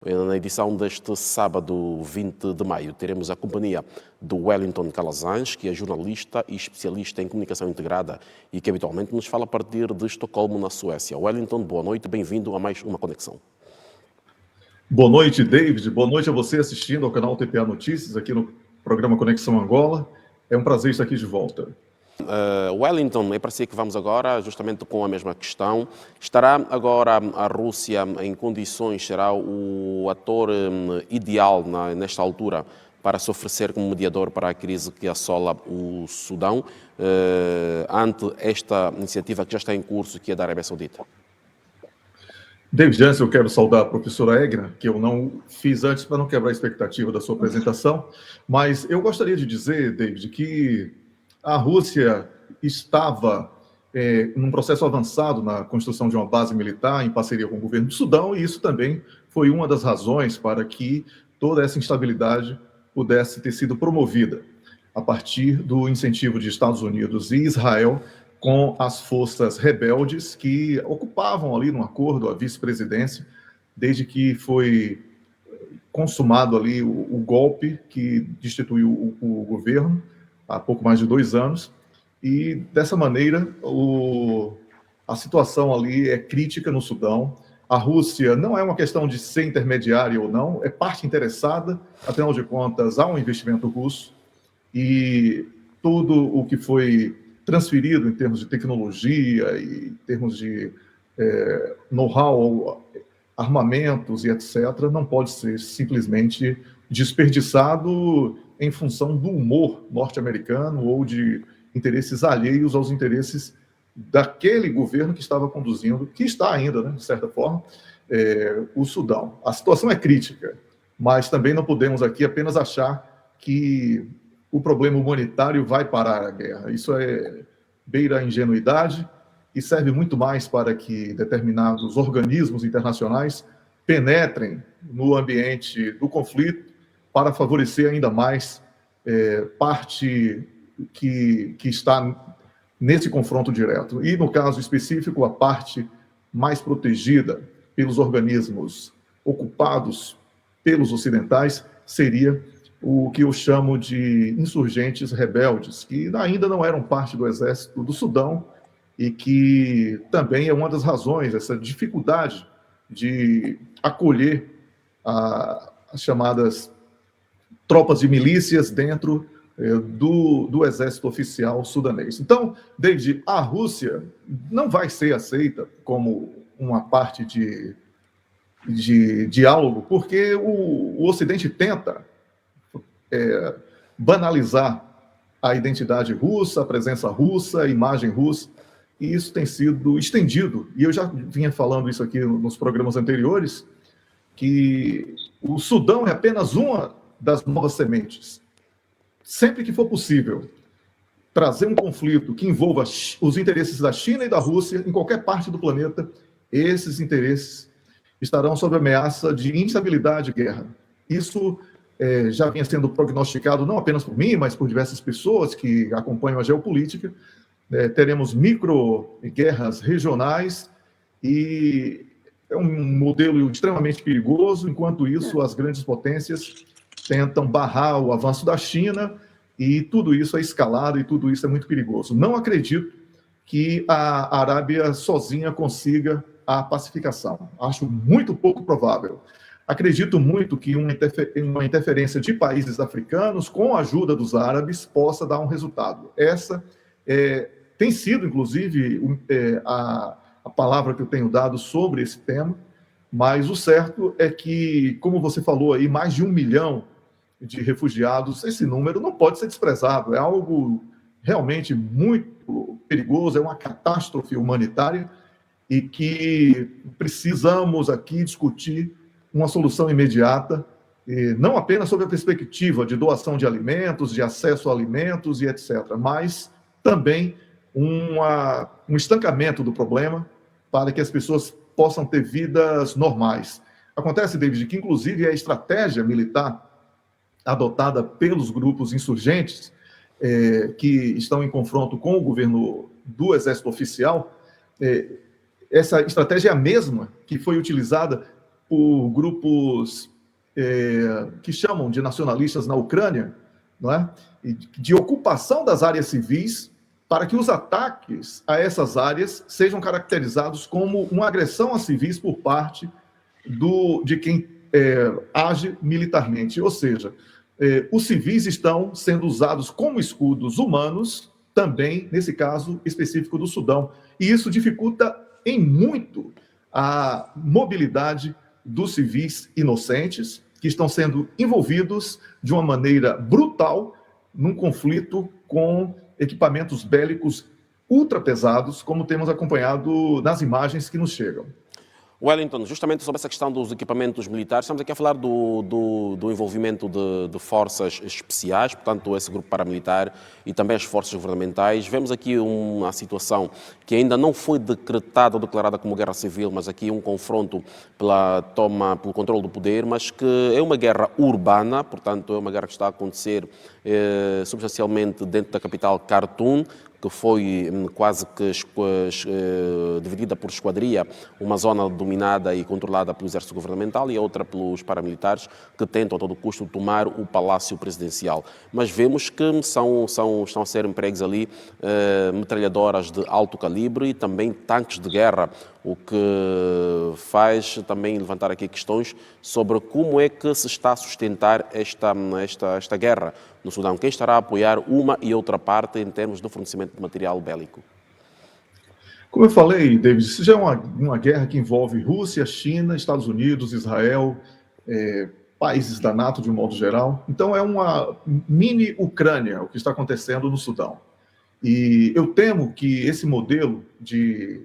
Na edição deste sábado, 20 de maio, teremos a companhia do Wellington Calazans, que é jornalista e especialista em comunicação integrada e que habitualmente nos fala a partir de Estocolmo, na Suécia. Wellington, boa noite, bem-vindo a mais uma Conexão. Boa noite, David. Boa noite a você assistindo ao canal TPA Notícias, aqui no programa Conexão Angola. É um prazer estar aqui de volta. Wellington, é para si que vamos agora, justamente com a mesma questão. Estará agora a Rússia em condições, será o ator ideal nesta altura para se oferecer como mediador para a crise que assola o Sudão, ante esta iniciativa que já está em curso, que é da Arábia Saudita? David, antes eu quero saudar a professora Egna, que eu não fiz antes para não quebrar a expectativa da sua apresentação, mas eu gostaria de dizer, David, que a Rússia estava num processo avançado na construção de uma base militar em parceria com o governo do Sudão, e isso também foi uma das razões para que toda essa instabilidade pudesse ter sido promovida a partir do incentivo de Estados Unidos e Israel com as forças rebeldes que ocupavam ali no acordo a vice-presidência, desde que foi consumado ali o golpe que destituiu o governo há pouco mais de 2 anos, e dessa maneira a situação ali é crítica no Sudão. A Rússia não é uma questão de ser intermediária ou não, é parte interessada, afinal de contas há um investimento russo, e tudo o que foi transferido em termos de tecnologia e em termos de know-how, armamentos e etc., não pode ser simplesmente desperdiçado em função do humor norte-americano ou de interesses alheios aos interesses daquele governo que estava conduzindo, que está ainda, né, de certa forma, o Sudão. A situação é crítica, mas também não podemos aqui apenas achar que o problema humanitário vai parar a guerra. Isso beira a ingenuidade e serve muito mais para que determinados organismos internacionais penetrem no ambiente do conflito para favorecer ainda mais parte que está nesse confronto direto. E, no caso específico, a parte mais protegida pelos organismos ocupados pelos ocidentais seria o que eu chamo de insurgentes rebeldes, que ainda não eram parte do exército do Sudão e que também é uma das razões, essa dificuldade de acolher as chamadas tropas de milícias dentro do exército oficial sudanês. Então, David, a Rússia não vai ser aceita como uma parte de diálogo, porque o Ocidente tenta banalizar a identidade russa, a presença russa, a imagem russa, e isso tem sido estendido. E eu já vinha falando isso aqui nos programas anteriores, que o Sudão é apenas uma das novas sementes. Sempre que for possível trazer um conflito que envolva os interesses da China e da Rússia em qualquer parte do planeta, esses interesses estarão sob ameaça de instabilidade e guerra. Isso já vinha sendo prognosticado não apenas por mim, mas por diversas pessoas que acompanham a geopolítica. Teremos micro-guerras regionais e é um modelo extremamente perigoso. Enquanto isso, as grandes potências tentam barrar o avanço da China e tudo isso é escalado e tudo isso é muito perigoso. Não acredito que a Arábia sozinha consiga a pacificação. Acho muito pouco provável. Acredito muito que uma interferência de países africanos com a ajuda dos árabes possa dar um resultado. Essa tem sido, inclusive, a palavra que eu tenho dado sobre esse tema, mas o certo é que, como você falou aí, mais de 1 milhão de refugiados, esse número não pode ser desprezado, é algo realmente muito perigoso, é uma catástrofe humanitária e que precisamos aqui discutir uma solução imediata, não apenas sob a perspectiva de doação de alimentos, de acesso a alimentos e etc., mas também um estancamento do problema para que as pessoas possam ter vidas normais. Acontece, David, que inclusive a estratégia militar adotada pelos grupos insurgentes que estão em confronto com o governo do exército oficial, essa estratégia é a mesma que foi utilizada por grupos que chamam de nacionalistas na Ucrânia, não é? De ocupação das áreas civis, para que os ataques a essas áreas sejam caracterizados como uma agressão a civis por parte de quem age militarmente. Ou seja, os civis estão sendo usados como escudos humanos, também, nesse caso específico do Sudão. E isso dificulta em muito a mobilidade dos civis inocentes, que estão sendo envolvidos de uma maneira brutal num conflito com equipamentos bélicos ultrapesados, como temos acompanhado nas imagens que nos chegam. Wellington, justamente sobre essa questão dos equipamentos militares, estamos aqui a falar do envolvimento de forças especiais, portanto, esse grupo paramilitar e também as forças governamentais. Vemos aqui uma situação que ainda não foi decretada ou declarada como guerra civil, mas aqui um confronto pelo controle do poder, mas que é uma guerra urbana, portanto, é uma guerra que está a acontecer substancialmente dentro da capital Khartoum, que foi quase que dividida por esquadria, uma zona dominada e controlada pelo exército governamental e a outra pelos paramilitares, que tentam a todo custo tomar o palácio presidencial. Mas vemos que estão a ser empregues ali metralhadoras de alto calibre e também tanques de guerra, o que faz também levantar aqui questões sobre como é que se está a sustentar esta guerra no Sudão. Quem estará a apoiar uma e outra parte em termos de fornecimento de material bélico? Como eu falei, David, isso já é uma guerra que envolve Rússia, China, Estados Unidos, Israel, países da NATO de um modo geral. Então é uma mini Ucrânia o que está acontecendo no Sudão. E eu temo que esse modelo de,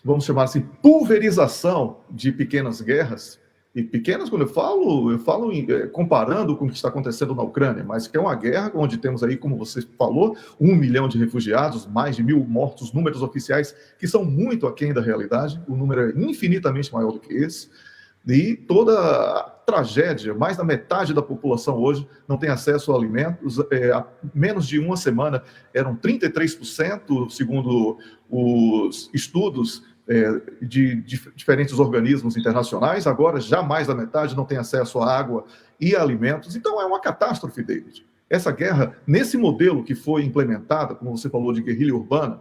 vamos chamar assim, pulverização de pequenas guerras, e pequenas, quando eu falo comparando com o que está acontecendo na Ucrânia, mas que é uma guerra onde temos aí, como você falou, 1 milhão de refugiados, mais de 1.000 mortos, números oficiais que são muito aquém da realidade, o número é infinitamente maior do que esse, e toda a tragédia, mais da metade da população hoje não tem acesso a alimentos, há menos de uma semana eram 33%, segundo os estudos de diferentes organismos internacionais, agora já mais da metade não tem acesso a água e a alimentos. Então é uma catástrofe, David. Essa guerra, nesse modelo que foi implementada, como você falou, de guerrilha urbana,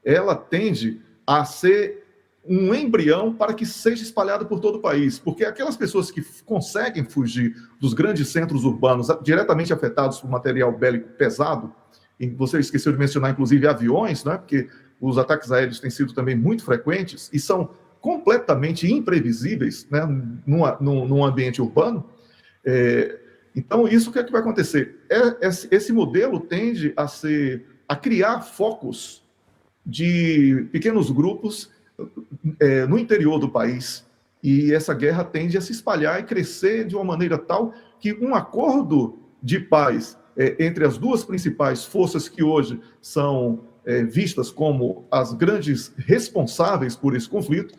ela tende a ser um embrião para que seja espalhado por todo o país, porque aquelas pessoas que conseguem fugir dos grandes centros urbanos diretamente afetados por material bélico pesado, e você esqueceu de mencionar, inclusive, aviões, né? Porque os ataques aéreos têm sido também muito frequentes e são completamente imprevisíveis, né, num ambiente urbano. Então, isso o que é que vai acontecer? Esse modelo tende a criar focos de pequenos grupos no interior do país. E essa guerra tende a se espalhar e crescer de uma maneira tal que um acordo de paz entre as duas principais forças que hoje são vistas como as grandes responsáveis por esse conflito,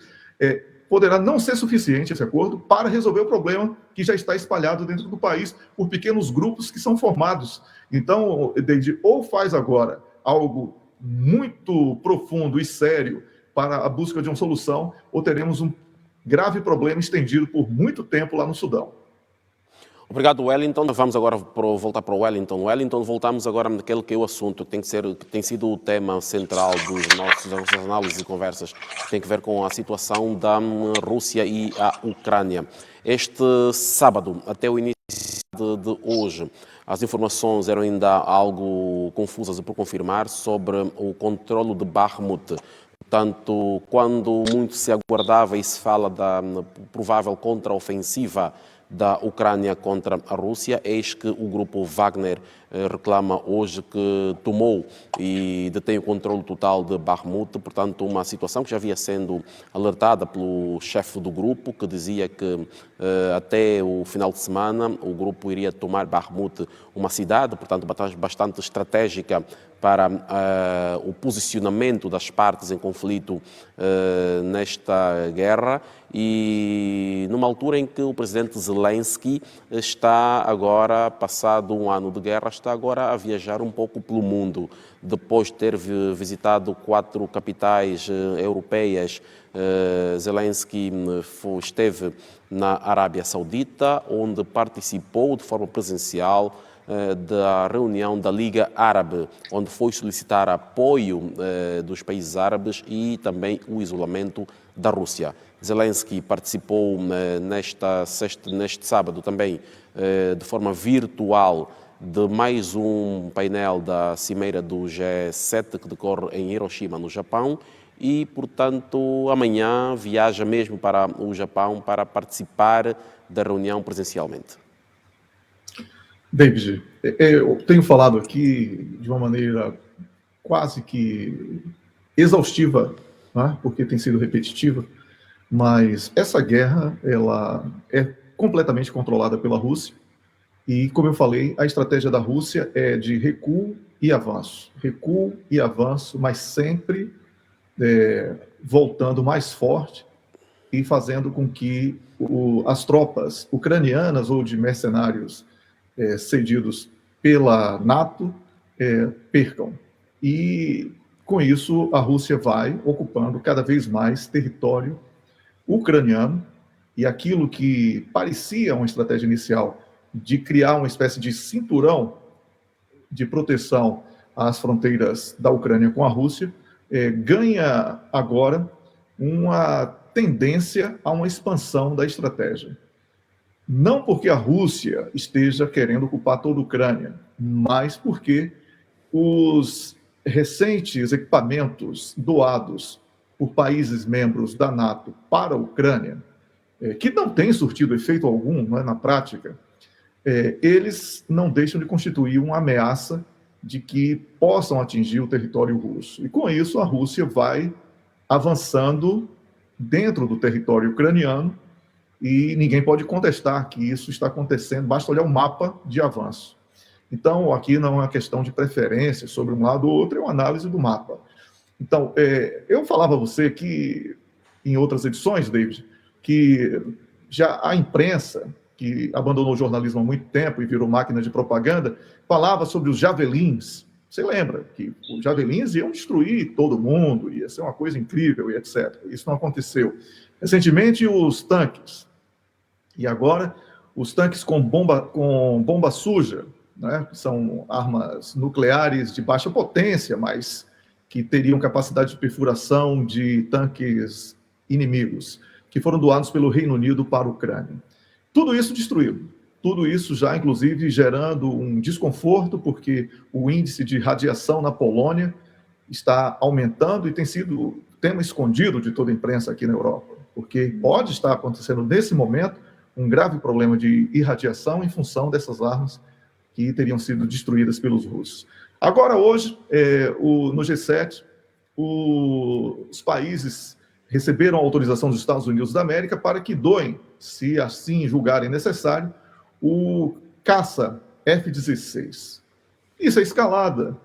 poderá não ser suficiente esse acordo para resolver o problema que já está espalhado dentro do país por pequenos grupos que são formados. Então, David, ou faz agora algo muito profundo e sério para a busca de uma solução, ou teremos um grave problema estendido por muito tempo lá no Sudão. Obrigado, Wellington. Vamos agora voltar para o Wellington. Wellington, voltamos agora naquele que é o assunto, que tem sido o tema central das nossas análises e conversas, que tem que ver com a situação da Rússia e a Ucrânia. Este sábado, até o início de hoje, as informações eram ainda algo confusas por confirmar sobre o controlo de Bakhmut. Portanto, quando muito se aguardava e se fala da provável contraofensiva da Ucrânia contra a Rússia, eis que o grupo Wagner reclama hoje que tomou e detém o controle total de Bakhmut, portanto uma situação que já havia sendo alertada pelo chefe do grupo, que dizia que até o final de semana o grupo iria tomar Bakhmut, uma cidade, portanto bastante estratégica para o posicionamento das partes em conflito nesta guerra, e numa altura em que o presidente Zelensky está agora, passado um ano de guerra, está agora a viajar um pouco pelo mundo, depois de ter visitado 4 capitais europeias. Zelensky esteve na Arábia Saudita, onde participou de forma presencial da reunião da Liga Árabe, onde foi solicitar apoio dos países árabes e também o isolamento da Rússia. Zelensky participou neste sábado também de forma virtual de mais um painel da Cimeira do G7 que decorre em Hiroshima, no Japão, e, portanto, amanhã viaja mesmo para o Japão para participar da reunião presencialmente. David, eu tenho falado aqui de uma maneira quase que exaustiva, né, porque tem sido repetitiva, mas essa guerra ela é completamente controlada pela Rússia e, como eu falei, a estratégia da Rússia é de recuo e avanço, mas sempre voltando mais forte e fazendo com que as tropas ucranianas ou de mercenários cedidos pela NATO percam. E, com isso, a Rússia vai ocupando cada vez mais território ucraniano, e aquilo que parecia uma estratégia inicial de criar uma espécie de cinturão de proteção às fronteiras da Ucrânia com a Rússia, ganha agora uma tendência a uma expansão da estratégia. Não porque a Rússia esteja querendo ocupar toda a Ucrânia, mas porque os recentes equipamentos doados por países membros da NATO para a Ucrânia, que não têm surtido efeito algum, não é, na prática, eles não deixam de constituir uma ameaça de que possam atingir o território russo. E, com isso, a Rússia vai avançando dentro do território ucraniano, e ninguém pode contestar que isso está acontecendo, basta olhar o mapa de avanço. Então, aqui não é uma questão de preferência sobre um lado ou outro, é uma análise do mapa. Então, eu falava a você que, em outras edições, David, que já a imprensa, que abandonou o jornalismo há muito tempo e virou máquina de propaganda, falava sobre os javelins. Você lembra que os javelins iam destruir todo mundo, ia ser uma coisa incrível e etc. Isso não aconteceu. Recentemente, os tanques. E agora, os tanques com bomba suja, né, que são armas nucleares de baixa potência, mas que teriam capacidade de perfuração de tanques inimigos, que foram doados pelo Reino Unido para a Ucrânia. Tudo isso destruído. Tudo isso já, inclusive, gerando um desconforto, porque o índice de radiação na Polônia está aumentando e tem sido tema escondido de toda a imprensa aqui na Europa, porque pode estar acontecendo, nesse momento, um grave problema de irradiação em função dessas armas que teriam sido destruídas pelos russos. Agora, hoje, no G7, os países receberam a autorização dos Estados Unidos da América para que doem, se assim julgarem necessário, o caça F-16. Isso é escalada.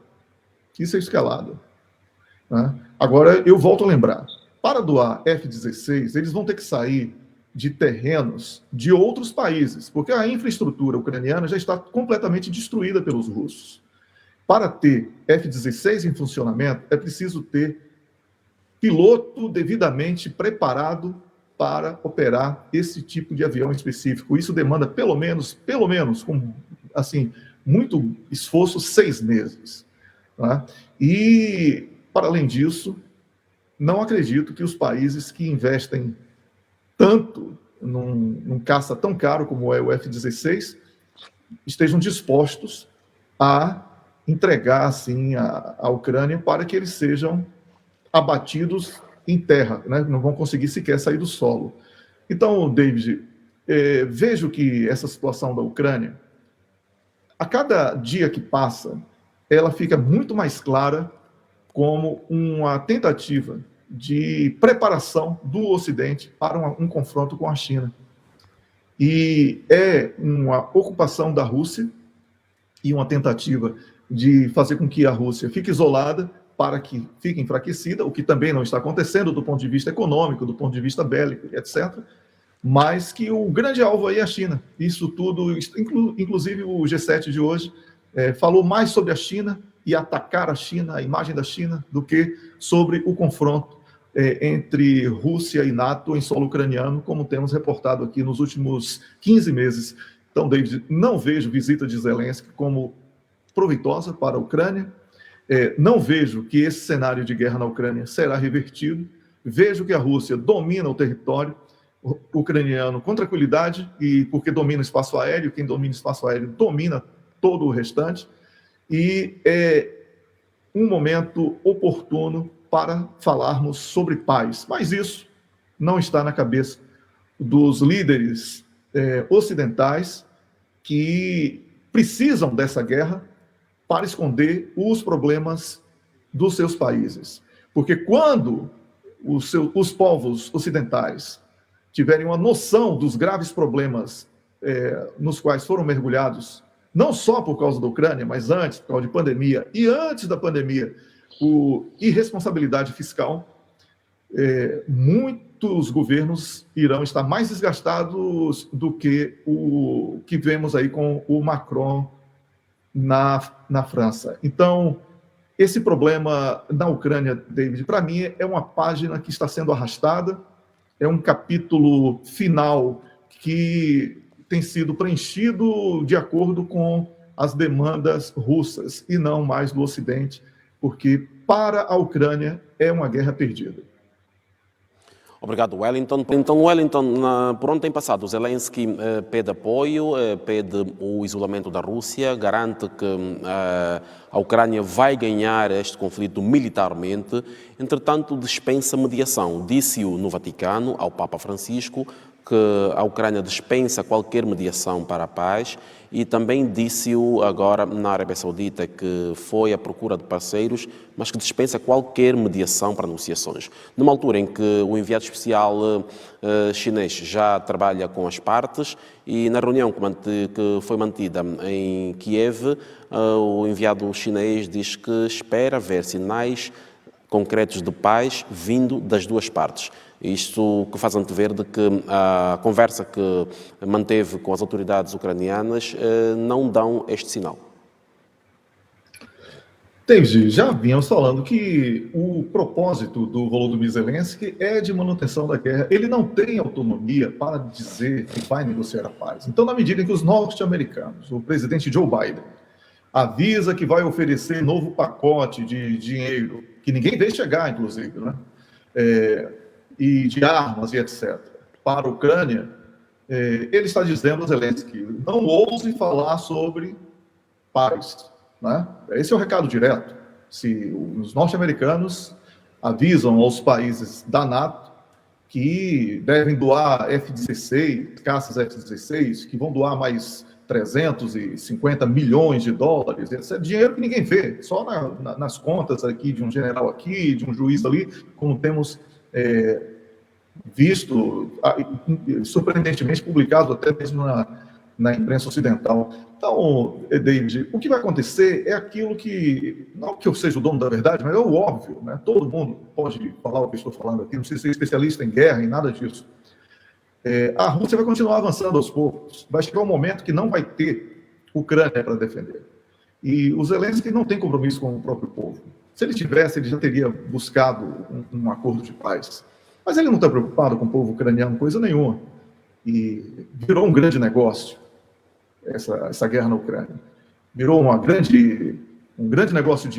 Né? Agora, eu volto a lembrar, para doar F-16, eles vão ter que sair de terrenos de outros países, porque a infraestrutura ucraniana já está completamente destruída pelos russos. Para ter F-16 em funcionamento, é preciso ter piloto devidamente preparado para operar esse tipo de avião específico. Isso demanda pelo menos, com assim, muito esforço, 6 meses. Tá? E, para além disso, não acredito que os países que investem tanto num caça tão caro como é o F-16 estejam dispostos a entregar assim a Ucrânia para que eles sejam abatidos em terra, né? Não vão conseguir sequer sair do solo. Então, David, vejo que essa situação da Ucrânia, a cada dia que passa, ela fica muito mais clara como uma tentativa de preparação do Ocidente para um confronto com a China. E é uma ocupação da Rússia e uma tentativa de fazer com que a Rússia fique isolada para que fique enfraquecida, o que também não está acontecendo do ponto de vista econômico, do ponto de vista bélico, etc., mas que o grande alvo aí é a China. Isso tudo, inclusive o G7 de hoje, falou mais sobre a China e atacar a China, a imagem da China, do que sobre o confronto entre Rússia e NATO em solo ucraniano, como temos reportado aqui nos últimos 15 meses. Então, David, não vejo visita de Zelensky como proveitosa para a Ucrânia, não vejo que esse cenário de guerra na Ucrânia será revertido, vejo que a Rússia domina o território ucraniano com tranquilidade, e porque domina o espaço aéreo, quem domina o espaço aéreo domina todo o restante, e é um momento oportuno para falarmos sobre paz. Mas isso não está na cabeça dos líderes ocidentais, que precisam dessa guerra para esconder os problemas dos seus países. Porque quando os povos ocidentais tiverem uma noção dos graves problemas nos quais foram mergulhados, não só por causa da Ucrânia, mas antes, por causa de pandemia, e antes da pandemia, irresponsabilidade fiscal, muitos governos irão estar mais desgastados do que o que vemos aí com o Macron na França. Então, esse problema na Ucrânia, David, para mim é uma página que está sendo arrastada, é um capítulo final que tem sido preenchido de acordo com as demandas russas e não mais do Ocidente, porque para a Ucrânia é uma guerra perdida. Obrigado, Wellington. Então, Wellington, por onde tem passado? O Zelensky pede apoio, pede o isolamento da Rússia, garante que a Ucrânia vai ganhar este conflito militarmente, entretanto dispensa mediação. Disse-o no Vaticano, ao Papa Francisco, que a Ucrânia dispensa qualquer mediação para a paz, e também disse-o agora na Arábia Saudita, que foi à procura de parceiros, mas que dispensa qualquer mediação para negociações. Numa altura em que o enviado especial chinês já trabalha com as partes, e na reunião que foi mantida em Kiev, o enviado chinês diz que espera ver sinais concretos de paz vindo das duas partes. Isto que faz antever de que a conversa que manteve com as autoridades ucranianas não dão este sinal. David, já vínhamos falando que o propósito do Volodymyr Zelensky é de manutenção da guerra. Ele não tem autonomia para dizer que vai negociar a paz. Então, na medida em que os norte-americanos, o presidente Joe Biden, avisa que vai oferecer novo pacote de dinheiro, que ninguém vê chegar, inclusive, né? E de armas e etc., para a Ucrânia, ele está dizendo a Zelensky, não ouse falar sobre paz. Né? Esse é o recado direto. Se os norte-americanos avisam aos países da NATO que devem doar F-16, caças F-16, que vão doar mais 350 milhões de dólares, esse é dinheiro que ninguém vê, só nas contas aqui de um general aqui, de um juiz ali, como temos visto, surpreendentemente publicado até mesmo na imprensa ocidental. Então, David, o que vai acontecer é aquilo que, não que eu seja o dono da verdade, mas é o óbvio, né? Todo mundo pode falar o que eu estou falando aqui, não sei se ser especialista em guerra, em nada disso. A Rússia vai continuar avançando aos poucos, vai chegar um momento que não vai ter Ucrânia para defender. E o Zelensky não tem compromisso com o próprio povo. Se ele tivesse, ele já teria buscado um acordo de paz. Mas ele não está preocupado com o povo ucraniano, coisa nenhuma. E virou um grande negócio, essa guerra na Ucrânia. Virou um grande negócio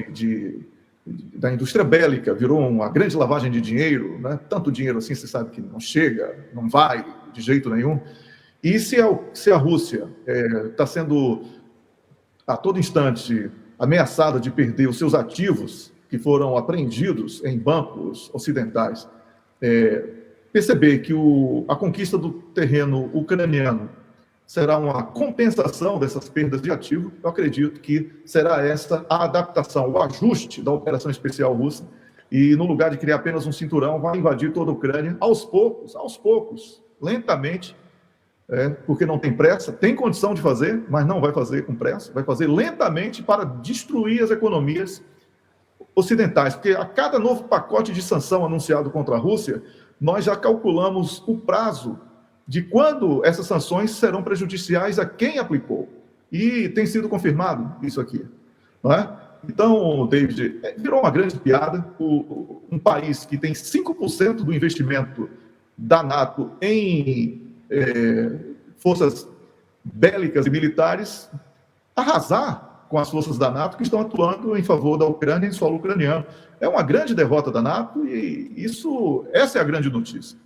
da indústria bélica, virou uma grande lavagem de dinheiro, né? Tanto dinheiro assim, você sabe que não chega, não vai de jeito nenhum. E se a Rússia está sendo, a todo instante, ameaçada de perder os seus ativos que foram apreendidos em bancos ocidentais, perceber que a conquista do terreno ucraniano será uma compensação dessas perdas de ativo, eu acredito que será esta a adaptação, o ajuste da operação especial russa, e no lugar de criar apenas um cinturão, vai invadir toda a Ucrânia aos poucos, lentamente, porque não tem pressa, tem condição de fazer, mas não vai fazer com pressa, vai fazer lentamente para destruir as economias ocidentais, porque a cada novo pacote de sanção anunciado contra a Rússia, nós já calculamos o prazo de quando essas sanções serão prejudiciais a quem aplicou. E tem sido confirmado isso aqui, não é? Então, David, virou uma grande piada. Um país que tem 5% do investimento da NATO em forças bélicas e militares arrasar com as forças da NATO que estão atuando em favor da Ucrânia em solo ucraniano. É uma grande derrota da NATO e essa é a grande notícia.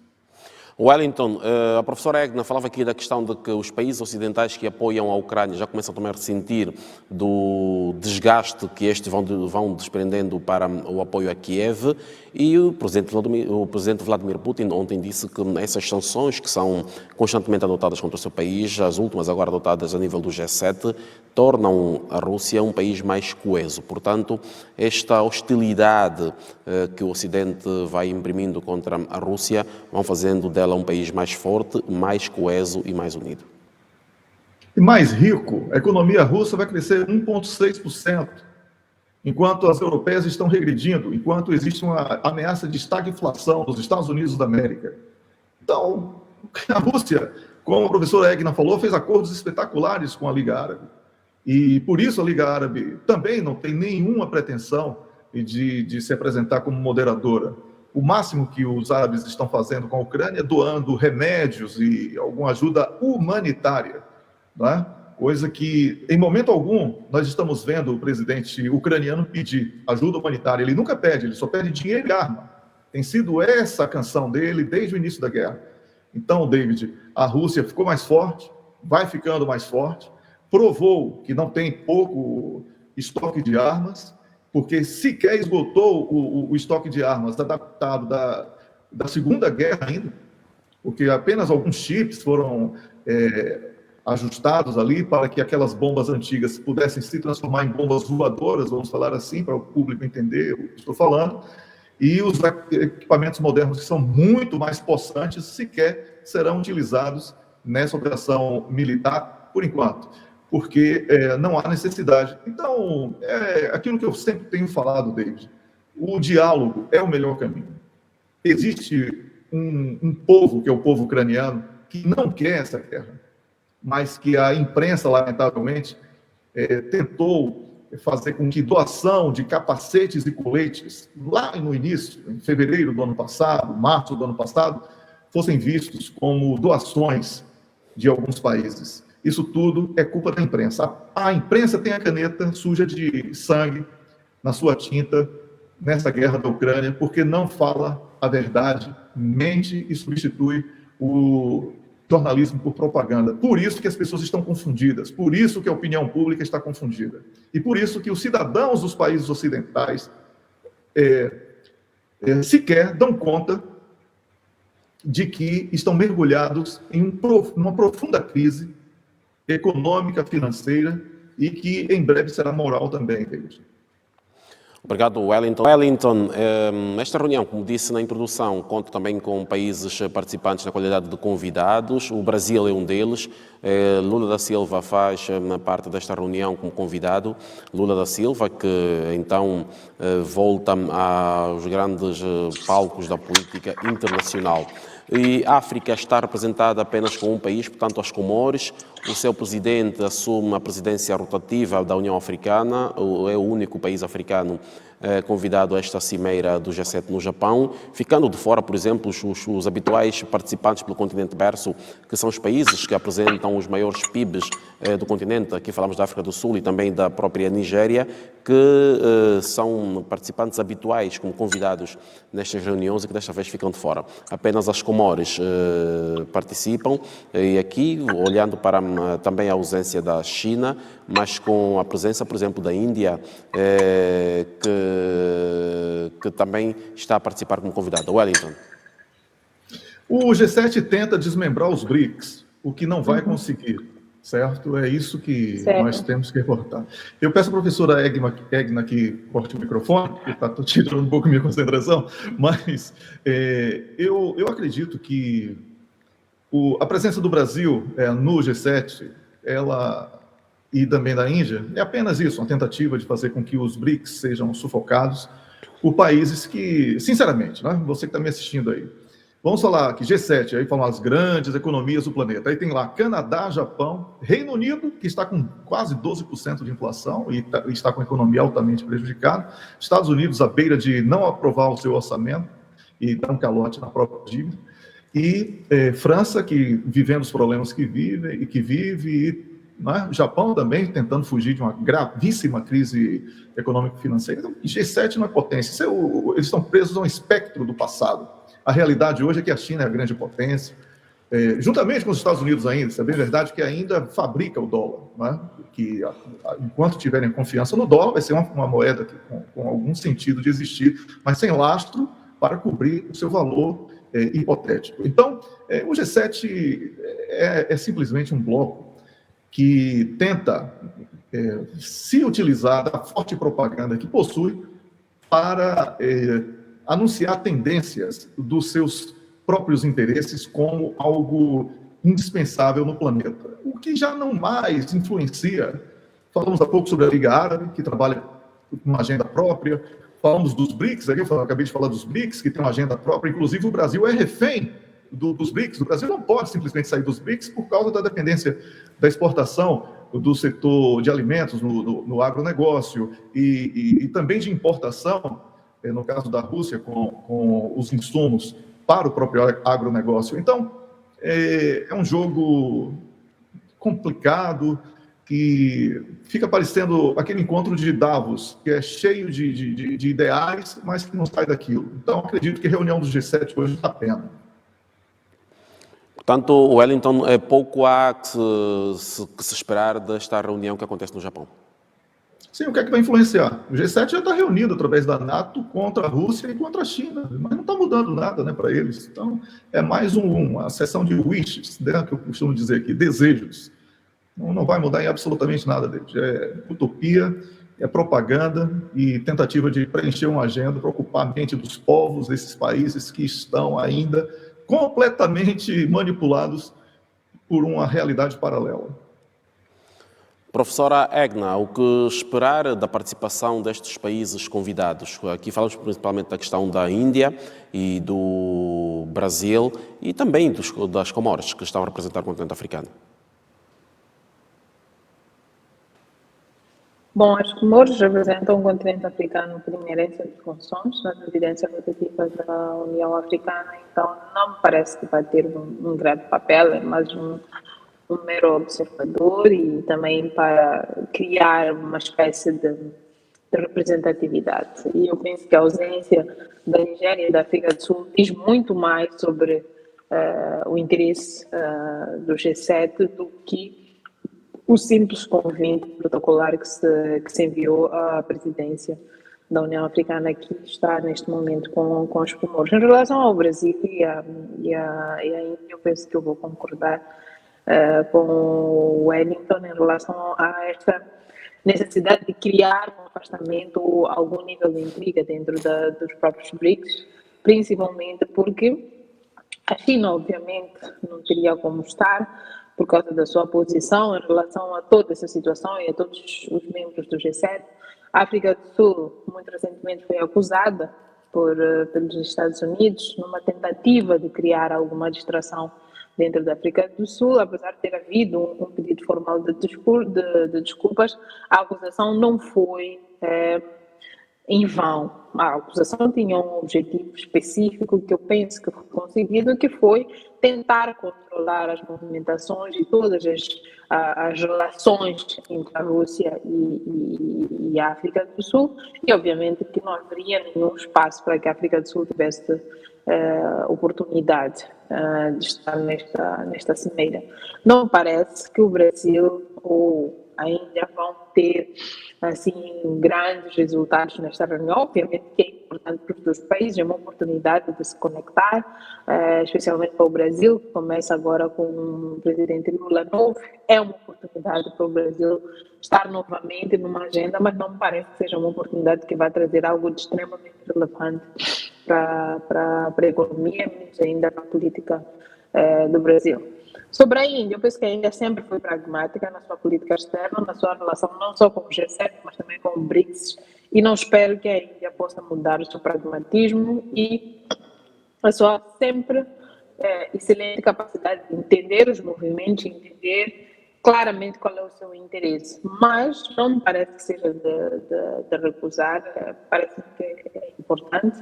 Wellington, a professora Egna falava aqui da questão de que os países ocidentais que apoiam a Ucrânia já começam também a ressentir do desgaste que estes vão desprendendo para o apoio a Kiev, e o presidente Vladimir Putin ontem disse que essas sanções que são constantemente adotadas contra o seu país, as últimas agora adotadas a nível do G7, tornam a Rússia um país mais coeso. Portanto, esta hostilidade que o Ocidente vai imprimindo contra a Rússia vão fazendo dela um país mais forte, mais coeso e mais unido. E mais rico. A economia russa vai crescer 1,6%, enquanto as europeias estão regredindo, enquanto existe uma ameaça de estagflação nos Estados Unidos da América. Então, a Rússia, como a professora Egna falou, fez acordos espetaculares com a Liga Árabe. E por isso a Liga Árabe também não tem nenhuma pretensão de se apresentar como moderadora. O máximo que os árabes estão fazendo com a Ucrânia é doando remédios e alguma ajuda humanitária, não é? Coisa que, em momento algum, nós estamos vendo o presidente ucraniano pedir ajuda humanitária. Ele nunca pede, ele só pede dinheiro e arma. Tem sido essa a canção dele desde o início da guerra. Então, David, a Rússia ficou mais forte, vai ficando mais forte, provou que não tem pouco estoque de armas, porque sequer esgotou o estoque de armas adaptado da Segunda Guerra ainda, porque apenas alguns chips foram ajustados ali para que aquelas bombas antigas pudessem se transformar em bombas voadoras, vamos falar assim, para o público entender o que estou falando, e os equipamentos modernos que são muito mais possantes sequer serão utilizados nessa operação militar por enquanto, porque não há necessidade. Então, aquilo que eu sempre tenho falado, David, o diálogo é o melhor caminho. Existe um povo, que é o povo ucraniano, que não quer essa guerra, mas que a imprensa, lamentavelmente, tentou fazer com que doação de capacetes e coletes, lá no início, em fevereiro do ano passado, março do ano passado, fossem vistos como doações de alguns países. Isso tudo é culpa da imprensa. A imprensa tem a caneta suja de sangue na sua tinta nessa guerra da Ucrânia, porque não fala a verdade, mente e substitui o jornalismo por propaganda. Por isso que as pessoas estão confundidas, por isso que a opinião pública está confundida. E por isso que os cidadãos dos países ocidentais sequer dão conta de que estão mergulhados em uma profunda crise econômica, financeira, e que em breve será moral também, David. Obrigado, Wellington. Wellington, esta reunião, como disse na introdução, conta também com países participantes na qualidade de convidados. O Brasil é um deles. Lula da Silva faz parte desta reunião como convidado. Lula da Silva, que então volta aos grandes palcos da política internacional. E a África está representada apenas com um país, portanto, as Comores. O seu presidente assume a presidência rotativa da União Africana, é o único país africano convidado a esta cimeira do G7 no Japão, ficando de fora, por exemplo, os habituais participantes pelo continente berço, que são os países que apresentam os maiores PIBs do continente. Aqui falamos da África do Sul e também da própria Nigéria, que são participantes habituais como convidados nestas reuniões e que desta vez ficam de fora. Apenas as Comores participam, e aqui, olhando para também a ausência da China, mas com a presença, por exemplo, da Índia, que também está a participar como convidada. Wellington. O G7 tenta desmembrar os BRICS, o que não vai conseguir, certo? É isso que nós temos que reportar. Eu peço à professora Egna que corte o microfone, porque está tirando um pouco minha concentração, mas eu acredito que a presença do Brasil no G7, ela e também da Índia, é apenas isso, uma tentativa de fazer com que os BRICS sejam sufocados por países que, sinceramente, né, você que está me assistindo aí, vamos falar que G7, aí falam as grandes economias do planeta. Aí tem lá Canadá, Japão, Reino Unido, que está com quase 12% de inflação e está com a economia altamente prejudicada. Estados Unidos à beira de não aprovar o seu orçamento e dar um calote na própria dívida. E França, que vivendo os problemas que vive, e né, Japão também tentando fugir de uma gravíssima crise econômico-financeira. Então, G7 não é potência. Eles estão presos a um espectro do passado. A realidade hoje é que a China é a grande potência, juntamente com os Estados Unidos ainda, isso é bem verdade, que ainda fabrica o dólar, né? Que enquanto tiverem confiança no dólar, vai ser uma moeda com algum sentido de existir, mas sem lastro para cobrir o seu valor hipotético. Então, o G7 é simplesmente um bloco que tenta se utilizar da forte propaganda que possui para anunciar tendências dos seus próprios interesses como algo indispensável no planeta, o que já não mais influencia. Falamos há pouco sobre a Liga Árabe, que trabalha com uma agenda própria, falamos dos BRICS, eu acabei de falar dos BRICS, que tem uma agenda própria, inclusive o Brasil é refém dos BRICS, o Brasil não pode simplesmente sair dos BRICS por causa da dependência da exportação do setor de alimentos no agronegócio e também de importação, no caso da Rússia, com os insumos para o próprio agronegócio. Então, é um jogo complicado, que fica parecendo aquele encontro de Davos, que é cheio de ideais, mas que não sai daquilo. Então, acredito que a reunião do G7 hoje está pena. Portanto, Wellington, pouco há que se esperar desta reunião que acontece no Japão. Sim, o que é que vai influenciar? O G7 já está reunido através da NATO contra a Rússia e contra a China, mas não está mudando nada, né, para eles. Então, é mais uma sessão de wishes, né, que eu costumo dizer aqui, desejos. Não vai mudar em absolutamente nada deles. É utopia, é propaganda e tentativa de preencher uma agenda para ocupar a mente dos povos desses países que estão ainda completamente manipulados por uma realidade paralela. Professora Egna, o que esperar da participação destes países convidados? Aqui falamos principalmente da questão da Índia e do Brasil e também das Comoras, que estão a representar o continente africano. Bom, as Comoras representam o continente africano por inerência de funções nas evidências rotativas da União Africana, então não me parece que vai ter um grande papel, é mais um mero observador e também para criar uma espécie de representatividade. E eu penso que a ausência da Nigéria e da África do Sul diz muito mais sobre o interesse do G7 do que o simples convite protocolar que se enviou à presidência da União Africana, que está neste momento com os Comoros. Em relação ao Brasil e à Índia, eu penso que eu vou concordar com o Wellington em relação a esta necessidade de criar um afastamento ou algum nível de intriga dentro dos próprios BRICS, principalmente porque a China, obviamente, não teria como estar por causa da sua posição em relação a toda essa situação e a todos os membros do G7. A África do Sul, muito recentemente, foi acusada pelos Estados Unidos numa tentativa de criar alguma distração dentro da África do Sul, apesar de ter havido um pedido formal de desculpas, a acusação não foi em vão. A acusação tinha um objetivo específico que eu penso que foi conseguido, que foi tentar controlar as movimentações e todas as relações entre a Rússia e a África do Sul, e obviamente que não haveria nenhum espaço para que a África do Sul tivesse oportunidade de estar nesta cimeira. Não parece que o Brasil ou a Índia vão ter assim grandes resultados nesta reunião. Obviamente que é importante para os dois países, é uma oportunidade de se conectar, especialmente para o Brasil, que começa agora com o presidente Lula novo. É uma oportunidade para o Brasil estar novamente numa agenda, mas não me parece que seja uma oportunidade que vai trazer algo de extremamente relevante para a economia, mas ainda para a política do Brasil. Sobre a Índia, eu penso que a Índia sempre foi pragmática na sua política externa, na sua relação não só com o G7, mas também com o BRICS, e não espero que a Índia possa mudar o seu pragmatismo e a sua sempre excelente capacidade de entender os movimentos, entender claramente qual é o seu interesse. Mas não me parece que seja de recusar, parece que é importante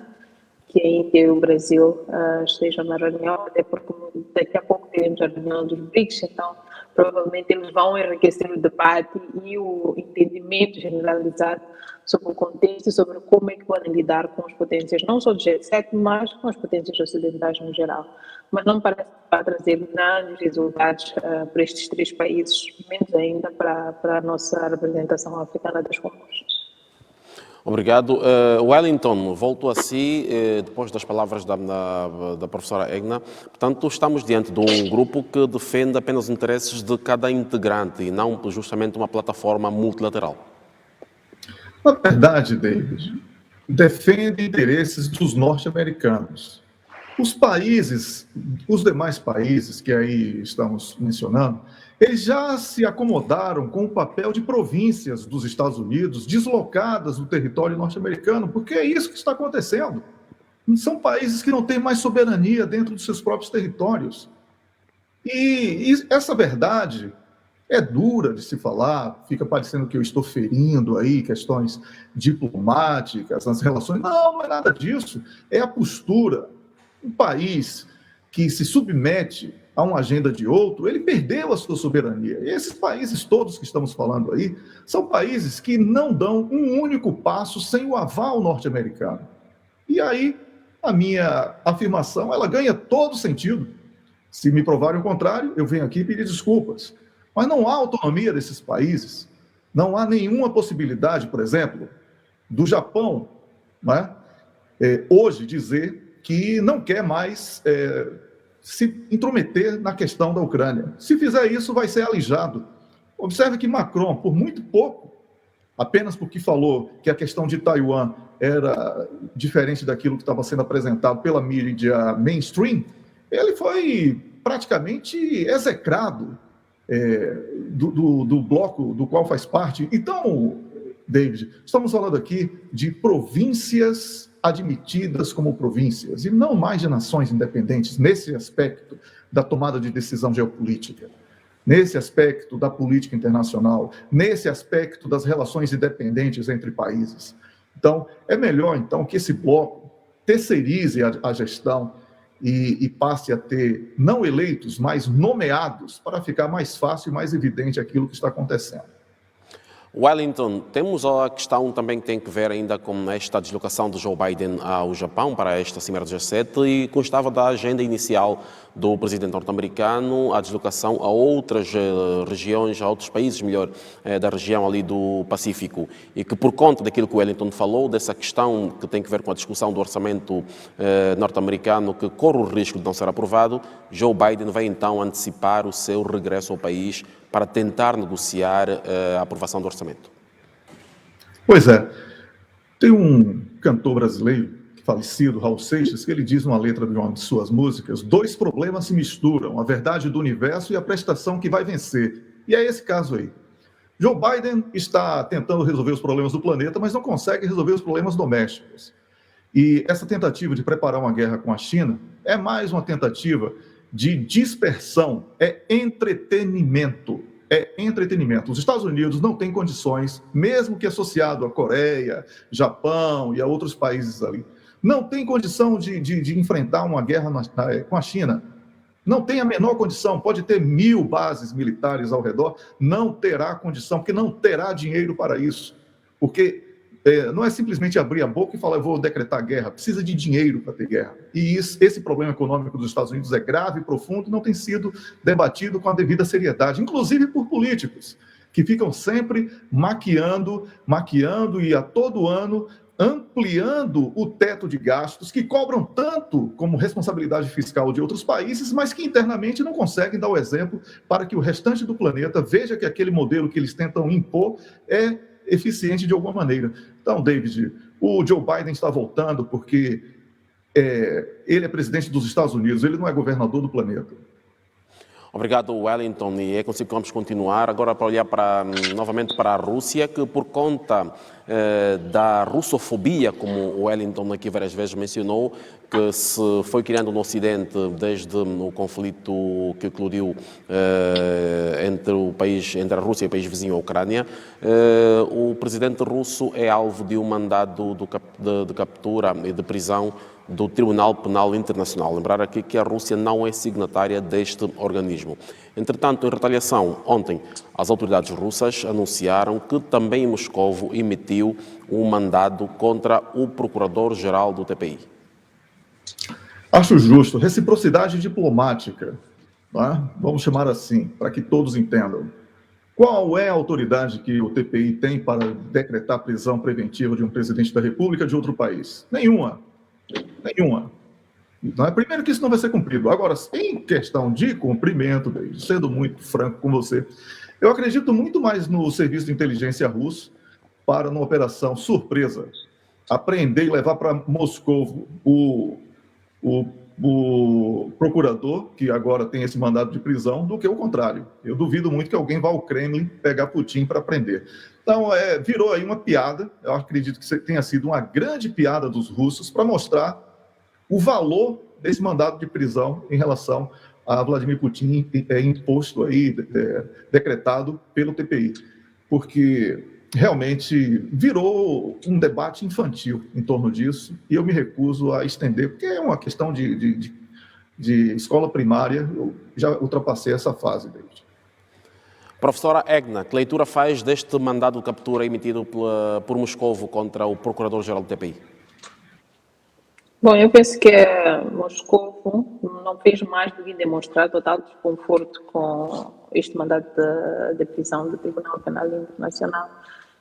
que a Índia e o Brasil estejam na reunião, até porque daqui a pouco teremos a reunião dos BRICS, então provavelmente eles vão enriquecer o debate e o entendimento generalizado sobre o contexto e sobre como é que podem lidar com as potências, não só do G7, mas com as potências ocidentais no geral. Mas não me parece que vai trazer grandes resultados para estes três países, menos ainda para a nossa representação africana das comuns. Obrigado. Wellington, volto a si, depois das palavras da professora Egna. Portanto, estamos diante de um grupo que defende apenas os interesses de cada integrante e não justamente uma plataforma multilateral. Na verdade, David, defende interesses dos norte-americanos. Os demais países que aí estamos mencionando, eles já se acomodaram com o papel de províncias dos Estados Unidos, deslocadas do território norte-americano, porque é isso que está acontecendo. São países que não têm mais soberania dentro dos seus próprios territórios. E essa verdade é dura de se falar, fica parecendo que eu estou ferindo aí questões diplomáticas nas relações. Não, não é nada disso. É a postura. Um país que se submete a uma agenda de outro, ele perdeu a sua soberania. E esses países todos que estamos falando aí são países que não dão um único passo sem o aval norte-americano. E aí, a minha afirmação, ela ganha todo sentido. Se me provarem o contrário, eu venho aqui pedir desculpas. Mas não há autonomia desses países. Não há nenhuma possibilidade, por exemplo, do Japão, né, hoje dizer que não quer mais se intrometer na questão da Ucrânia. Se fizer isso, vai ser alijado. Observe que Macron, por muito pouco, apenas porque falou que a questão de Taiwan era diferente daquilo que estava sendo apresentado pela mídia mainstream, ele foi praticamente execrado do bloco do qual faz parte. Então, David, estamos falando aqui de províncias admitidas como províncias, e não mais de nações independentes, nesse aspecto da tomada de decisão geopolítica, nesse aspecto da política internacional, nesse aspecto das relações independentes entre países. Então, é melhor, então, que esse bloco terceirize a gestão e passe a ter não eleitos, mas nomeados, para ficar mais fácil e mais evidente aquilo que está acontecendo. Wellington, temos a questão também que tem que ver ainda com esta deslocação de Joe Biden ao Japão para esta Cimeira do G7 e constava da agenda inicial do presidente norte-americano a deslocação a outras regiões, a outros países, melhor, da região ali do Pacífico e que por conta daquilo que o Wellington falou, dessa questão que tem que ver com a discussão do orçamento norte-americano que corre o risco de não ser aprovado, Joe Biden vai então antecipar o seu regresso ao país para tentar negociar a aprovação do orçamento. Pois é. Tem um cantor brasileiro, falecido, Raul Seixas, que ele diz numa letra de uma de suas músicas: dois problemas se misturam, a verdade do universo e a prestação que vai vencer. E é esse caso aí. Joe Biden está tentando resolver os problemas do planeta, mas não consegue resolver os problemas domésticos. E essa tentativa de preparar uma guerra com a China é mais uma tentativa de dispersão, é entretenimento. É entretenimento. Os Estados Unidos não têm condições, mesmo que associado à Coreia, Japão e a outros países ali, não tem condição de enfrentar uma guerra com a China. Não tem a menor condição. Pode ter 1000 bases militares ao redor, não terá condição, porque não terá dinheiro para isso. Porque não é simplesmente abrir a boca e falar, eu vou decretar guerra. Precisa de dinheiro para ter guerra. E esse problema econômico dos Estados Unidos é grave, profundo, e não tem sido debatido com a devida seriedade, inclusive por políticos, que ficam sempre maquiando e a todo ano ampliando o teto de gastos, que cobram tanto como responsabilidade fiscal de outros países, mas que internamente não conseguem dar o exemplo para que o restante do planeta veja que aquele modelo que eles tentam impor é eficiente de alguma maneira. Então, David, o Joe Biden está voltando porque ele é presidente dos Estados Unidos, ele não é governador do planeta. Obrigado, Wellington. E é consigo que vamos continuar agora para olhar novamente para a Rússia, que por conta da russofobia, como o Wellington aqui várias vezes mencionou, que se foi criando no Ocidente desde o conflito que eclodiu entre a Rússia e o país vizinho, a Ucrânia, o presidente russo é alvo de um mandado de captura e de prisão do Tribunal Penal Internacional. Lembrar aqui que a Rússia não é signatária deste organismo. Entretanto, em retaliação, ontem, as autoridades russas anunciaram que também Moscovo emitiu um mandado contra o Procurador-Geral do TPI. Acho justo. Reciprocidade diplomática, tá? Vamos chamar assim, para que todos entendam. Qual é a autoridade que o TPI tem para decretar prisão preventiva de um presidente da República de outro país? Nenhuma. Nenhuma. Então, primeiro que isso não vai ser cumprido. Agora, em questão de cumprimento, sendo muito franco com você, eu acredito muito mais no serviço de inteligência russo para, numa operação surpresa, apreender e levar para Moscou o procurador, que agora tem esse mandado de prisão, do que o contrário. Eu duvido muito que alguém vá ao Kremlin pegar Putin para prender. Então, virou aí uma piada. Eu acredito que tenha sido uma grande piada dos russos para mostrar o valor desse mandado de prisão em relação a Vladimir Putin, imposto aí, decretado pelo TPI. Porque realmente virou um debate infantil em torno disso, e eu me recuso a estender, porque é uma questão de escola primária. Eu já ultrapassei essa fase, David. Professora Egna, que leitura faz deste mandado de captura emitido por Moscovo contra o Procurador-Geral do TPI? Bom, eu penso que Moscou não fez mais do que demonstrar total desconforto com este mandado de prisão do Tribunal Penal Internacional,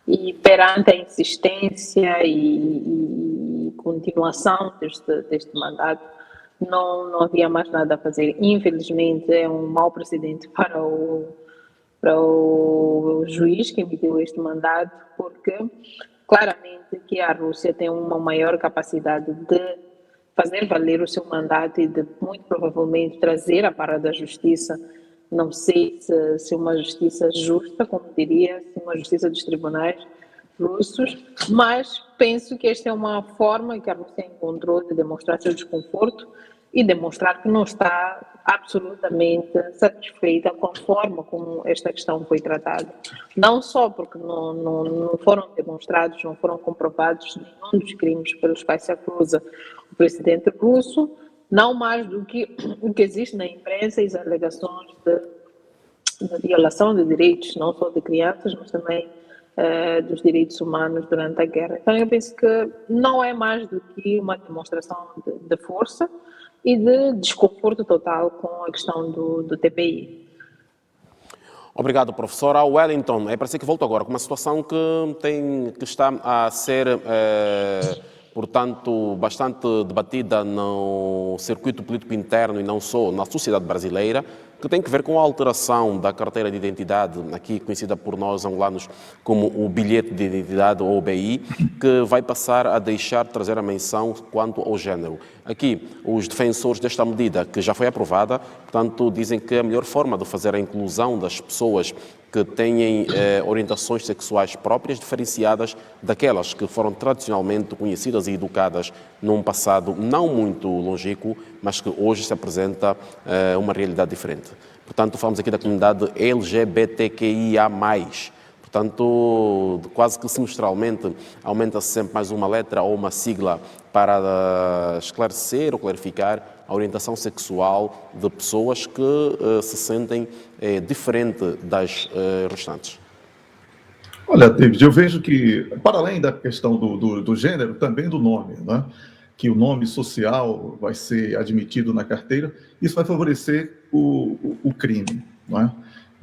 e perante a insistência e continuação deste mandato, não havia mais nada a fazer. Infelizmente, é um mau precedente para o juiz que emitiu este mandato, porque claramente que a Rússia tem uma maior capacidade de fazer valer o seu mandato e de, muito provavelmente, trazer a para da justiça. Não sei se uma justiça justa, como diria, se uma justiça dos tribunais russos, mas penso que esta é uma forma que a Rússia encontrou de demonstrar seu desconforto e demonstrar que não está absolutamente satisfeita com a forma como esta questão foi tratada. Não só porque não foram demonstrados, não foram comprovados nenhum dos crimes pelos quais se acusa o presidente russo, não mais do que o que existe na imprensa e as alegações de violação de direitos, não só de crianças, mas também dos direitos humanos durante a guerra. Então eu penso que não é mais do que uma demonstração de força e de desconforto total com a questão do TPI. Obrigado, professora. Wellington, é para si que volto agora com uma situação que está a ser, portanto, bastante debatida no circuito político interno e não só na sociedade brasileira, que tem que ver com a alteração da carteira de identidade, aqui conhecida por nós angolanos como o bilhete de identidade, ou OBI, que vai passar a deixar de trazer a menção quanto ao género. Aqui, os defensores desta medida, que já foi aprovada, portanto, dizem que a melhor forma de fazer a inclusão das pessoas que têm orientações sexuais próprias, diferenciadas daquelas que foram tradicionalmente conhecidas e educadas num passado não muito longínquo, mas que hoje se apresenta uma realidade diferente. Portanto, falamos aqui da comunidade LGBTQIA+. Portanto, quase que semestralmente aumenta-se sempre mais uma letra ou uma sigla para esclarecer ou clarificar a orientação sexual de pessoas que se sentem diferente das restantes. Olha, David, eu vejo que, para além da questão do gênero, também do nome, né? Que o nome social vai ser admitido na carteira, isso vai favorecer o crime, não é?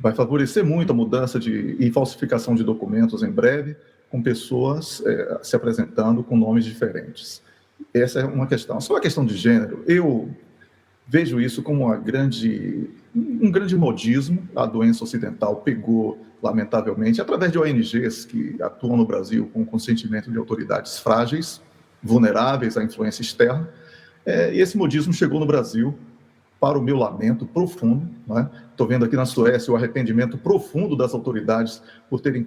Vai favorecer muito a mudança e falsificação de documentos em breve, com pessoas se apresentando com nomes diferentes. Essa é uma questão. Sobre a questão de gênero, eu vejo isso como um grande modismo. A doença ocidental pegou, lamentavelmente, através de ONGs que atuam no Brasil com consentimento de autoridades frágeis, vulneráveis à influência externa, e esse modismo chegou no Brasil para o meu lamento profundo. Estou vendo aqui na Suécia o arrependimento profundo das autoridades por terem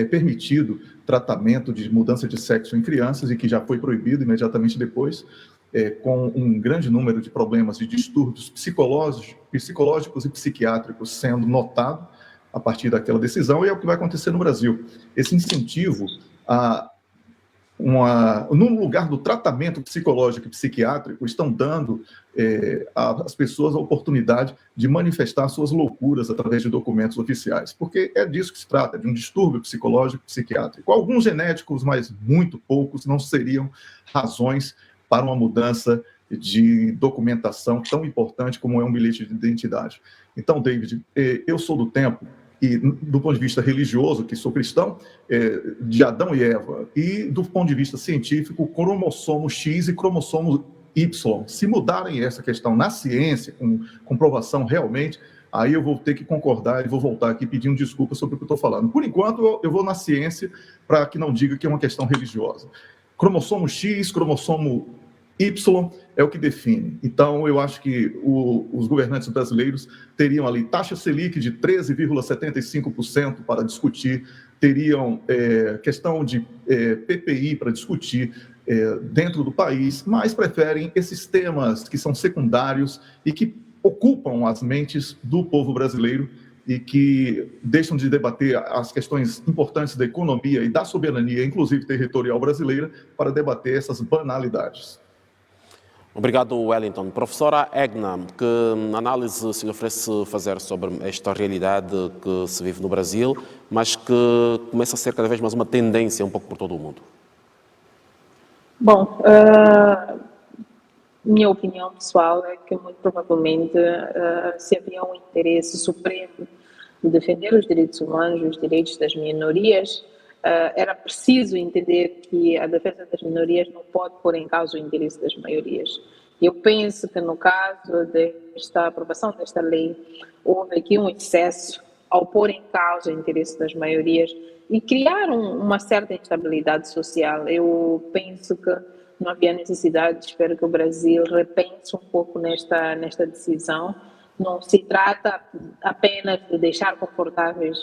permitido tratamento de mudança de sexo em crianças, e que já foi proibido imediatamente depois, com um grande número de problemas de distúrbios psicológicos e psiquiátricos sendo notado a partir daquela decisão, e é o que vai acontecer no Brasil. Esse incentivo no lugar do tratamento psicológico e psiquiátrico, estão dando às pessoas a oportunidade de manifestar suas loucuras através de documentos oficiais, porque é disso que se trata, de um distúrbio psicológico e psiquiátrico. Alguns genéticos, mas muito poucos, não seriam razões para uma mudança de documentação tão importante como é um bilhete de identidade. Então, David, eu sou do tempo, e do ponto de vista religioso, que sou cristão, de Adão e Eva, e do ponto de vista científico, cromossomo X e cromossomo Y. Se mudarem essa questão na ciência, com comprovação realmente, aí eu vou ter que concordar e vou voltar aqui pedindo desculpa sobre o que eu estou falando. Por enquanto, eu vou na ciência para que não diga que é uma questão religiosa. Cromossomo X, cromossomo Y é o que define. Então, eu acho que os governantes brasileiros teriam ali taxa Selic de 13,75% para discutir, teriam questão de PPI para discutir dentro do país, mas preferem esses temas que são secundários e que ocupam as mentes do povo brasileiro e que deixam de debater as questões importantes da economia e da soberania, inclusive territorial brasileira, para debater essas banalidades. Obrigado, Wellington. Professora Egna, que análise se lhe oferece fazer sobre esta realidade que se vive no Brasil, mas que começa a ser cada vez mais uma tendência um pouco por todo o mundo? Bom, minha opinião pessoal é que muito provavelmente se havia um interesse supremo de defender os direitos humanos, os direitos das minorias, era preciso entender que a defesa das minorias não pode pôr em causa o interesse das maiorias. Eu penso que no caso desta aprovação desta lei, houve aqui um excesso ao pôr em causa o interesse das maiorias e criar uma certa instabilidade social. Eu penso que não havia necessidade, espero que o Brasil repense um pouco nesta decisão. Não se trata apenas de deixar confortáveis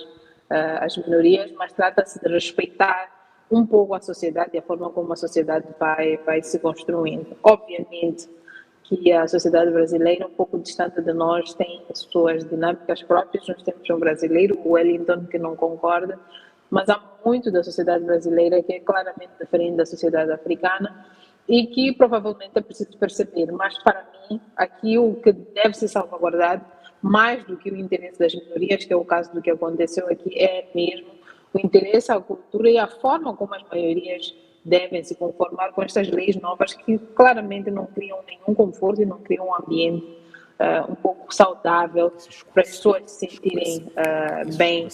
as minorias, mas trata-se de respeitar um pouco a sociedade e a forma como a sociedade vai se construindo. Obviamente que a sociedade brasileira, um pouco distante de nós, tem suas dinâmicas próprias. Nós temos um brasileiro, o Wellington, que não concorda, mas há muito da sociedade brasileira que é claramente diferente da sociedade africana e que provavelmente é preciso perceber. Mas, para mim, aqui o que deve ser salvaguardado, mais do que o interesse das minorias, que é o caso do que aconteceu aqui, é mesmo o interesse à cultura e a forma como as maiorias devem se conformar com estas leis novas que claramente não criam nenhum conforto e não criam um ambiente um pouco saudável para as pessoas se sentirem bem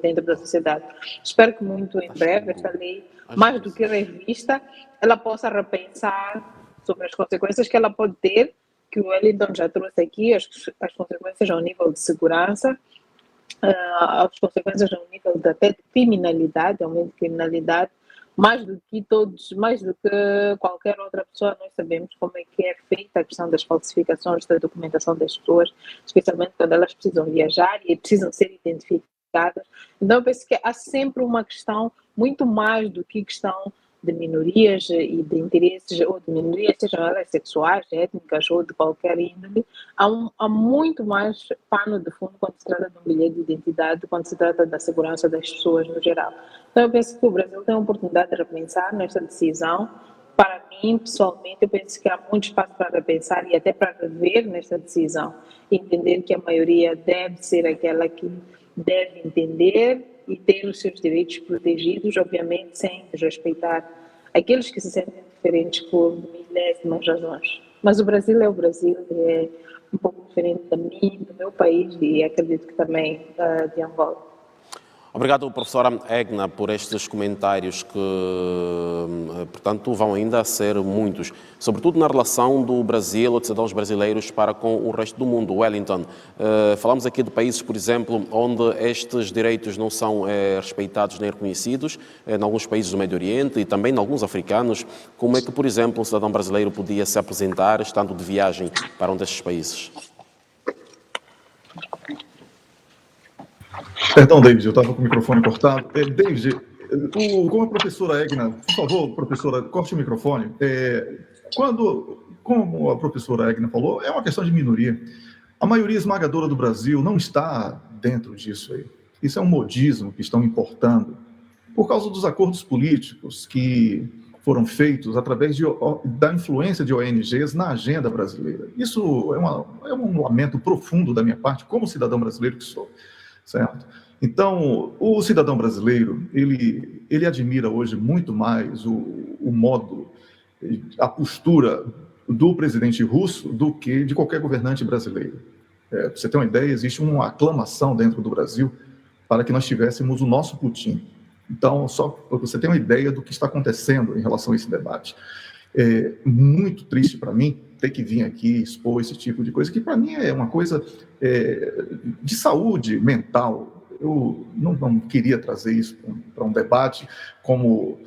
dentro da sociedade. Espero que muito em breve esta lei, mais do que revista, ela possa repensar sobre as consequências que ela pode ter, que o Wellington já trouxe aqui, as consequências ao nível de segurança, as consequências ao nível até de criminalidade, aumento de criminalidade. Mais do que qualquer outra pessoa, nós sabemos como é que é feita a questão das falsificações da documentação das pessoas, especialmente quando elas precisam viajar e precisam ser identificadas. Então, eu penso que há sempre uma questão, muito mais do que questão de minorias e de interesses, ou de minorias, sejam elas sexuais, étnicas ou de qualquer índole, há muito mais pano de fundo quando se trata de um bilhete de identidade, quando se trata da segurança das pessoas no geral. Então, eu penso que o Brasil tem a oportunidade de repensar nesta decisão. Para mim, pessoalmente, eu penso que há muito espaço para repensar e até para rever nesta decisão. Entender que a maioria deve ser aquela que deve entender e ter os seus direitos protegidos, obviamente sem desrespeitar aqueles que se sentem diferentes por milésimas razões. Mas o Brasil é o Brasil, é um pouco diferente de mim, do meu país e acredito que também de Angola. Obrigado, professora Egna, por estes comentários que, portanto, vão ainda ser muitos, sobretudo na relação do Brasil ou de cidadãos brasileiros para com o resto do mundo. Wellington, falamos aqui de países, por exemplo, onde estes direitos não são respeitados nem reconhecidos, em alguns países do Médio Oriente e também em alguns africanos. Como é que, por exemplo, um cidadão brasileiro podia se apresentar estando de viagem para um destes países? Perdão, David, eu estava com o microfone cortado. David, como a professora Egna, por favor, professora, corte o microfone. Como a professora Egna falou, é uma questão de minoria. A maioria esmagadora do Brasil não está dentro disso aí. Isso é um modismo que estão importando por causa dos acordos políticos que foram feitos através da influência de ONGs na agenda brasileira. Isso é um lamento profundo da minha parte, como cidadão brasileiro que sou, certo? Então, o cidadão brasileiro, ele admira hoje muito mais o modo, a postura do presidente russo do que de qualquer governante brasileiro. Para você ter uma ideia, existe uma aclamação dentro do Brasil para que nós tivéssemos o nosso Putin. Então, só para você ter uma ideia do que está acontecendo em relação a esse debate. É muito triste para mim ter que vir aqui expor esse tipo de coisa, que para mim é uma coisa de saúde mental. Eu não queria trazer isso para um debate como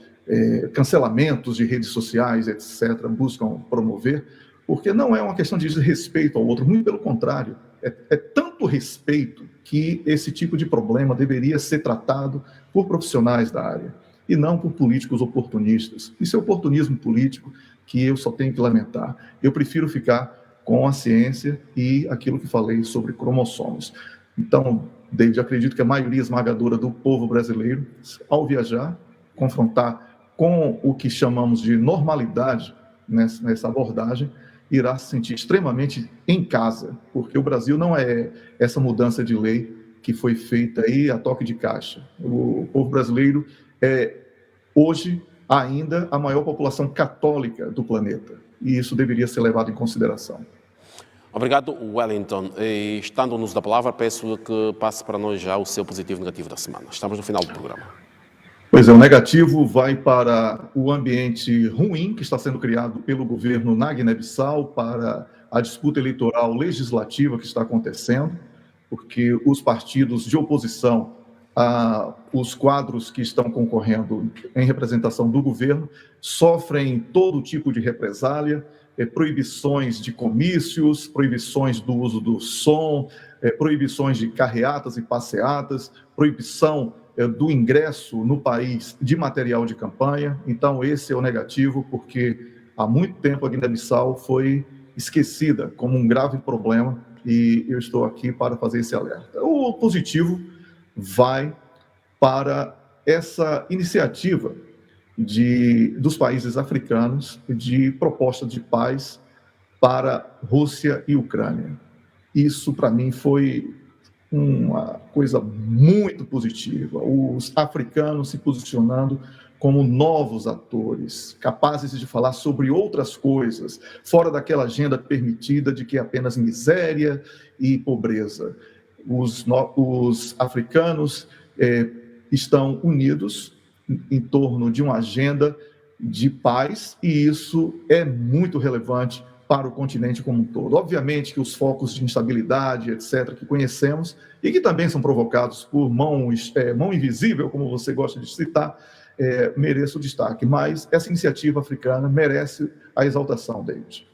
cancelamentos de redes sociais, etc., buscam promover, porque não é uma questão de desrespeito ao outro, muito pelo contrário. É tanto respeito que esse tipo de problema deveria ser tratado por profissionais da área e não por políticos oportunistas. Isso é oportunismo político que eu só tenho que lamentar. Eu prefiro ficar com a ciência e aquilo que falei sobre cromossomos. Então, David, acredito que a maioria esmagadora do povo brasileiro, ao viajar, confrontar com o que chamamos de normalidade nessa abordagem, irá se sentir extremamente em casa, porque o Brasil não é essa mudança de lei que foi feita aí a toque de caixa. O povo brasileiro é, hoje, ainda a maior população católica do planeta, e isso deveria ser levado em consideração. Obrigado, Wellington. E, estando-nos da palavra, peço que passe para nós já o seu positivo e negativo da semana. Estamos no final do programa. Pois é, o negativo vai para o ambiente ruim que está sendo criado pelo governo na Guiné-Bissau para a disputa eleitoral legislativa que está acontecendo, porque os partidos de oposição, os quadros que estão concorrendo em representação do governo, sofrem todo tipo de represália, proibições de comícios, proibições do uso do som, proibições de carreatas e passeatas, proibição do ingresso no país de material de campanha. Então, esse é o negativo, porque há muito tempo a Guiné-Bissau foi esquecida como um grave problema e eu estou aqui para fazer esse alerta. O positivo vai para essa iniciativa dos países africanos de proposta de paz para Rússia e Ucrânia. Isso, para mim, foi uma coisa muito positiva. Os africanos se posicionando como novos atores, capazes de falar sobre outras coisas, fora daquela agenda permitida de que é apenas miséria e pobreza. Os africanos estão unidos em torno de uma agenda de paz, e isso é muito relevante para o continente como um todo. Obviamente que os focos de instabilidade, etc., que conhecemos, e que também são provocados por mão invisível, como você gosta de citar, mereçam destaque. Mas essa iniciativa africana merece a exaltação, David.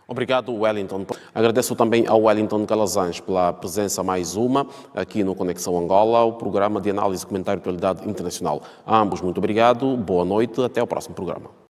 Obrigado, Wellington. Agradeço também ao Wellington Calazans pela presença mais uma aqui no Conexão Angola, o programa de análise e comentário de atualidade internacional. A ambos, muito obrigado, boa noite, até ao próximo programa.